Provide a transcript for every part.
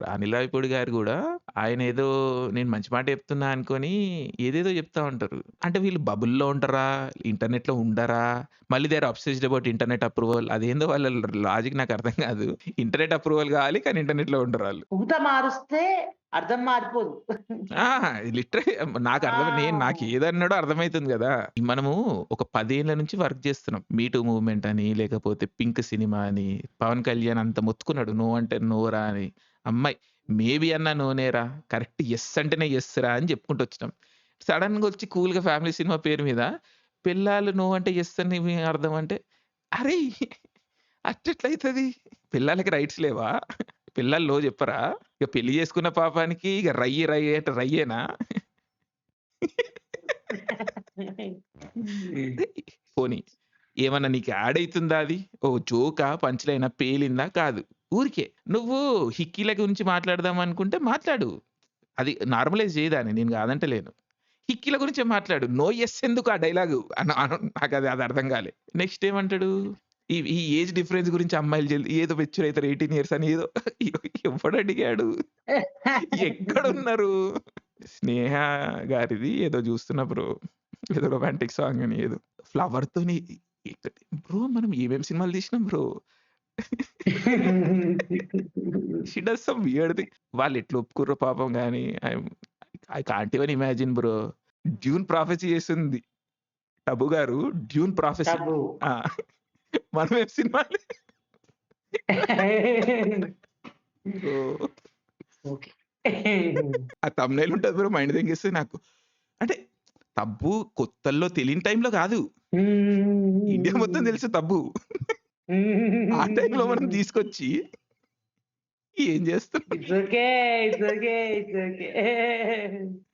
అనిల్ రావిపూడి గారు గూడా ఆయనేదో నేను మంచి మాట చెప్తున్నా అనుకోని ఏదేదో చెప్తా ఉంటారు. అంటే వీళ్ళు బబుల్‌లో ఉంటారా? ఇంటర్నెట్‌లో ఉండరా? మళ్ళీ they are obsessed about internet approval. అదేందో వాళ్ళ లాజిక్ నాకు అర్థం కాదు. ఇంటర్నెట్ అప్రూవల్ కావాలి. కానీ ఇంటర్నెట్‌లో ఉండరాళ్ళు. ఊత మారుస్తే అర్థం మారిపోదు. ఆ! లిటరల్లీ ఆ! నాకేదన్నాడో అర్థమైతుంది గదా! మనము ఒక 10 ఏళ్ల నుంచి వర్క్ చేస్తున్నాం. 'మీ టూ మూవ్‌మెంట్' అని, లేకపోతే 'పింక్' సినిమా అని, పవన్ కళ్యాణ్ అంత మొత్తుకున్నాడు. నో అంటే నోరా అని. అమ్మాయి మేబీ అన్నా నోనేరా. కరెక్ట్ యెస్ అంటేనే యెస్ రా అని చెప్పుకుంటూ వచ్చినాం. సడెన్‌గా వచ్చి కూల్‌గా ఫ్యామిలీ సినిమా పేరు మీద పెళ్ళాలు నో అంటే యెస్ అని అర్థం అంటే, అరేయ్! అట్టెట్లయితది? పెళ్ళాలకి రైట్స్ లేవా? పెళ్ళాలు నో చెప్పరా? ఇక పెళ్లి చేసుకున్న పాపానికి ఇగ రయ్యి రయ్యి అంటే రయ్యేనా? పోనీ ఏమన్నా నీకు యాడ్ అయితుందా అది? ఓ జోకా? పంచ్ లైనా? పేలిందా? కాదు. ఊరికే. నువ్వు హిక్కీల గురించి మాట్లాడదాం అనుకుంటే మాట్లాడు. అది నార్మలైజ్ చేయి దాన్ని. నేను కాదంటలేను. హిక్కీల గురించే మాట్లాడు. నో యెస్ ఎందుకు ఆ డైలాగు? నాకది అర్థం కాలే. నెక్స్ట్ ఏమంటాడు? ఈ ఏజ్ డిఫరెన్స్ గురించి అమ్మాయిలు ఏదో మెచ్యూర్ అయితారు 18 ఇయర్స్ అని ఏదో ఎవడడిగాడు? ఎక్కడున్నారు? 'స్నేహ' గారిది ఏదో జూస్తున్నా బ్రో. ఏదో రొమాంటిక్ సాంగ్ అని ఏదో. ఫ్లవర్‌తోని బ్రో మనం ఏమేం సినిమాలు తీసినాం bro. She does some weird thing. వాళ్ళెట్లా ఒప్పుకుర్రో పాపం గాని I can't even imagine bro. 'Dune' prophecy చేసింది 'టబు' గారు 'డ్యూన్' ప్రాఫెసీ. టబు. ఆ! మనమేం సినిమాలు బ్రో. ఓకే. ఆ థంబ్‌నెయిల్ ఉంటది బ్రో మైండ్ దెంగేస్తది నాకు. అంటే 'తబ్బు' కొత్తల్లో తెలియని టైంలో గాదు. ఇండియా మొత్తం తెలుసు 'తబ్బు.' ఆ టైంలో మనం తీసుకొచ్చి ఏం చేస్తున్నాం? It's okay. It's okay. It's okay.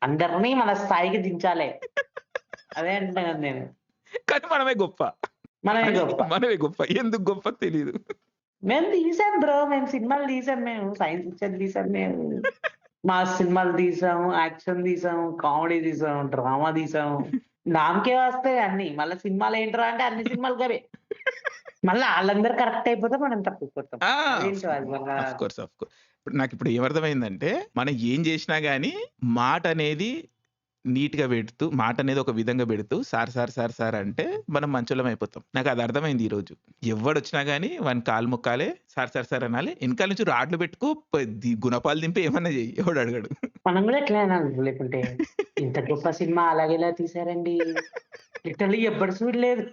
అందరిని మన స్థాయికి దించాలే. అదే అంటున్నాను నేను. కానీ మనమే గొప్ప. మనమే కానీ గొప్ప. మనమే గొప్ప. ఎందుకు గొప్పో తెలీదు. మేము తీసాం బ్రో. మేము సినిమాలు తీసాం మేము. సైన్స్ పిక్చర్ తీసాం మేము. మాస్ సినిమాలు తీసాము. యాక్షన్ తీసాము. కామెడీ తీసాము. డ్రామా తీసాము. నామకే వస్తాయి అన్నీ. మళ్ళా సినిమాలేంట్రా అంటే అన్ని సినిమాలు గవే. మళ్ళా ఆళ్ళందరూ కరెక్ట్ అయిపోతే మనం తప్పిపోతాం. ఆ! అదేంటో అది మళ్ళా ఆఫ్ కోర్స్. Of course. ఇప్పుడు నాకిప్పుడు ఏమర్థమైందంటే, మనం ఏం జేసినా గాని మాటనేది నీట్‌గా పెడుతూ, మాటనేది ఒక విధంగా పెడుతూ సార్, సార్, సార్, సార్ అంటే మనం మంచోళ్ళం అయిపోతాం. నాకది అర్థమైంది ఈరోజు. ఎవ్వడొచ్చినా గాని వాని కాళ్ళు మొక్కాలే, సార్, సార్, సార్ అనాలి. ఎనకాల నుంచి రాడ్లు పెట్టుకో, గుణపాలు దింపి ఏమన్నా చెయ్యి. ఎవడడగడు. మనం గూడా ఇట్లనే అనాలి లేకుంటే. ఇంత గొప్ప సినిమా అలాగెలా తీశారండి? లిటరల్లీ ఎవ్వడు చూడలేదు.